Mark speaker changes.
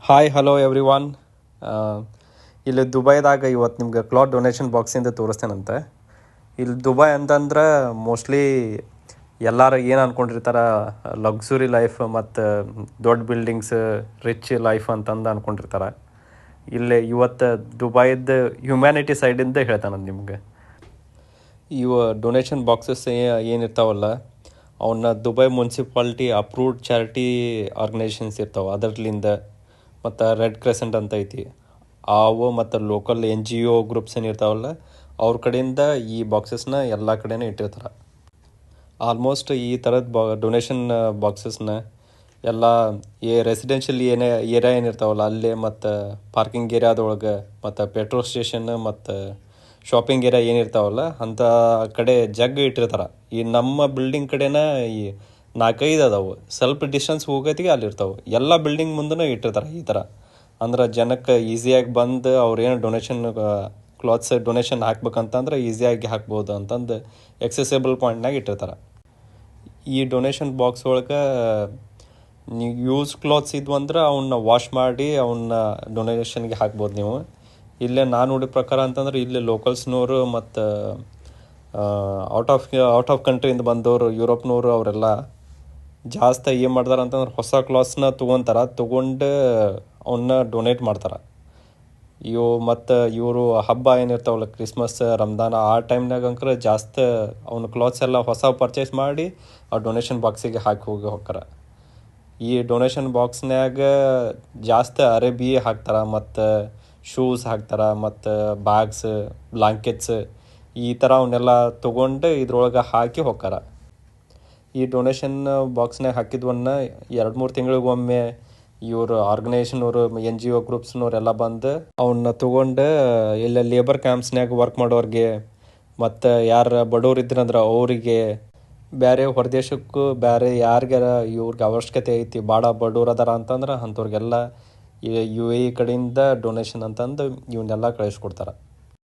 Speaker 1: Hi hello every one. ಇಲ್ಲಿ ದುಬೈದಾಗ ಇವತ್ತು ನಿಮ್ಗೆ ಕ್ಲಾತ್ ಡೊನೇಷನ್ ಬಾಕ್ಸಿಂದ ತೋರಿಸ್ತೇನಂತೆ. ಇಲ್ಲಿ ದುಬೈ ಅಂತಂದ್ರೆ ಮೋಸ್ಟ್ಲಿ ಎಲ್ಲರೂ ಏನು ಅಂದ್ಕೊಂಡಿರ್ತಾರೆ, ಲಕ್ಸುರಿ ಲೈಫ್ ಮತ್ತು ದೊಡ್ಡ ಬಿಲ್ಡಿಂಗ್ಸ್, ರಿಚ್ ಲೈಫ್ ಅಂತಂದು ಅಂದ್ಕೊಂಡಿರ್ತಾರೆ. ಇಲ್ಲಿ ಇವತ್ತು ದುಬೈದ ಹ್ಯುಮ್ಯಾನಿಟಿ ಸೈಡಿಂದ ಹೇಳ್ತಾನೆ ನಿಮ್ಗೆ. ಇವು ಡೊನೇಷನ್ ಬಾಕ್ಸಸ್ ಏನಿರ್ತಾವಲ್ಲ, ಅವನ್ನ Dubai municipality approved charity organisations ಇರ್ತಾವೆ, ಅದರ್ಲಿಂದ ಮತ್ತು ರೆಡ್ ಕ್ರೆಸೆಂಟ್ ಅಂತ ಐತಿ ಅವು, ಮತ್ತು ಲೋಕಲ್ NGO ಗ್ರೂಪ್ಸ್ ಏನಿರ್ತಾವಲ್ಲ ಅವ್ರ ಕಡೆಯಿಂದ ಈ ಬಾಕ್ಸಸ್ನ ಎಲ್ಲ ಕಡೆನೂ ಇಟ್ಟಿರ್ತಾರೆ. ಆಲ್ಮೋಸ್ಟ್ ಈ ಥರದ ಡೊನೇಷನ್ ಬಾಕ್ಸಸ್ನ ಎಲ್ಲ ರೆಸಿಡೆನ್ಷಿಯಲ್ ಏರಿಯಾ ಏನಿರ್ತಾವಲ್ಲ ಅಲ್ಲೇ, ಮತ್ತು ಪಾರ್ಕಿಂಗ್ ಏರಿಯಾದೊಳಗೆ, ಮತ್ತು ಪೆಟ್ರೋಲ್ ಸ್ಟೇಷನ್ ಮತ್ತು ಶಾಪಿಂಗ್ ಏರಿಯಾ ಏನಿರ್ತಾವಲ್ಲ ಅಂಥ ಕಡೆ ಜಗ್ ಇಟ್ಟಿರ್ತಾರೆ. ಈ ನಮ್ಮ ಬಿಲ್ಡಿಂಗ್ ಕಡೆನ ಈ 4-5 ಅದಾವು, ಸ್ವಲ್ಪ ಡಿಸ್ಟೆನ್ಸ್ ಹೋಗೋತ್ತಿಗೆ ಅಲ್ಲಿರ್ತಾವೆ. ಎಲ್ಲ ಬಿಲ್ಡಿಂಗ್ ಮುಂದೂ ಇಟ್ಟಿರ್ತಾರೆ ಈ ಥರ. ಅಂದ್ರೆ ಜನಕ್ಕೆ ಈಸಿಯಾಗಿ ಬಂದು ಅವ್ರೇನು ಡೊನೇಷನ್ ಕ್ಲಾತ್ಸ್ ಡೊನೇಷನ್ ಹಾಕ್ಬೇಕಂತಂದ್ರೆ ಈಸಿಯಾಗಿ ಹಾಕ್ಬೋದು ಅಂತಂದು ಎಕ್ಸೆಸಿಬಲ್ ಪಾಯಿಂಟ್ನಾಗ ಇಟ್ಟಿರ್ತಾರೆ. ಈ ಡೊನೇಷನ್ ಬಾಕ್ಸ್ ಒಳಗೆ ನೀವು ಯೂಸ್ ಕ್ಲಾತ್ಸ್ ಇದ್ವು ಅಂದ್ರೆ ಅವನ್ನ ವಾಶ್ ಮಾಡಿ ಅವನ್ನ ಡೊನೇಷನ್ಗೆ ಹಾಕ್ಬೋದು ನೀವು. ಇಲ್ಲೇ ನಾನು ನೋಡಿದ ಪ್ರಕಾರ ಅಂತಂದ್ರೆ ಇಲ್ಲಿ ಲೋಕಲ್ಸ್ನವರು ಮತ್ತು ಔಟ್ ಆಫ್ ಕಂಟ್ರಿಯಿಂದ ಬಂದವರು, ಯುರೋಪ್ನವರು ಅವರೆಲ್ಲ ಜಾಸ್ತಿ ಏನು ಮಾಡ್ತಾರೆ ಅಂತಂದ್ರೆ ಹೊಸ ಕ್ಲಾತ್ಸ್ನ ತೊಗೊಂಡು ಅವನ್ನ ಡೊನೇಟ್ ಮಾಡ್ತಾರೆ. ಮತ್ತು ಇವರು ಹಬ್ಬ ಏನಿರ್ತಾವಲ್ಲ, ಕ್ರಿಸ್ಮಸ್, ರಂಜಾನ್, ಆ ಟೈಮ್ನಾಗ ಅಂಕರ ಜಾಸ್ತಿ ಅವ್ನ ಕ್ಲಾತ್ಸ್ ಎಲ್ಲ ಹೊಸ ಪರ್ಚೇಸ್ ಮಾಡಿ ಆ ಡೊನೇಷನ್ ಬಾಕ್ಸಿಗೆ ಹಾಕಿ ಹೋಗ್ತಾರೆ. ಈ ಡೊನೇಷನ್ ಬಾಕ್ಸ್ನ್ಯಾಗ ಜಾಸ್ತಿ ಅರೇಬಿ ಹಾಕ್ತಾರೆ, ಮತ್ತು ಶೂಸ್ ಹಾಕ್ತಾರೆ, ಮತ್ತು ಬ್ಯಾಗ್ಸ್, ಬ್ಲಾಂಕೆಟ್ಸ್, ಈ ಥರ ಅವನ್ನೆಲ್ಲ ತೊಗೊಂಡು ಇದ್ರೊಳಗೆ ಹಾಕಿ ಹೋಗ್ತಾರೆ. ಈ ಡೊನೇಷನ್ ಬಾಕ್ಸ್ನಾಗ ಹಾಕಿದ್ವನ್ನ 2-3 ತಿಂಗಳಿಗೊಮ್ಮೆ ಇವರು ಆರ್ಗನೈಸೇಷನವರು, NGO ಗ್ರೂಪ್ಸ್ನವರೆಲ್ಲ ಬಂದು ಅವನ್ನ ತೊಗೊಂಡು ಇಲ್ಲ ಲೇಬರ್ ಕ್ಯಾಂಪ್ಸ್ನಾಗ ವರ್ಕ್ ಮಾಡೋರಿಗೆ, ಮತ್ತು ಯಾರು ಬಡವ್ರು ಇದ್ರಂದ್ರೆ ಅವರಿಗೆ, ಬೇರೆ ಹೊರದೇಶಕ್ಕೂ ಬೇರೆ ಯಾರಿಗಾರ ಇವ್ರಿಗೆ ಅವಶ್ಯಕತೆ ಐತಿ, ಭಾಳ ಬಡವ್ರು ಅದಾರ ಅಂತಂದ್ರೆ ಅಂಥವ್ರಿಗೆಲ್ಲ UAE ಕಡೆಯಿಂದ ಡೊನೇಷನ್ ಅಂತಂದು ಇವನ್ನೆಲ್ಲ ಕಳಿಸ್ಕೊಡ್ತಾರೆ.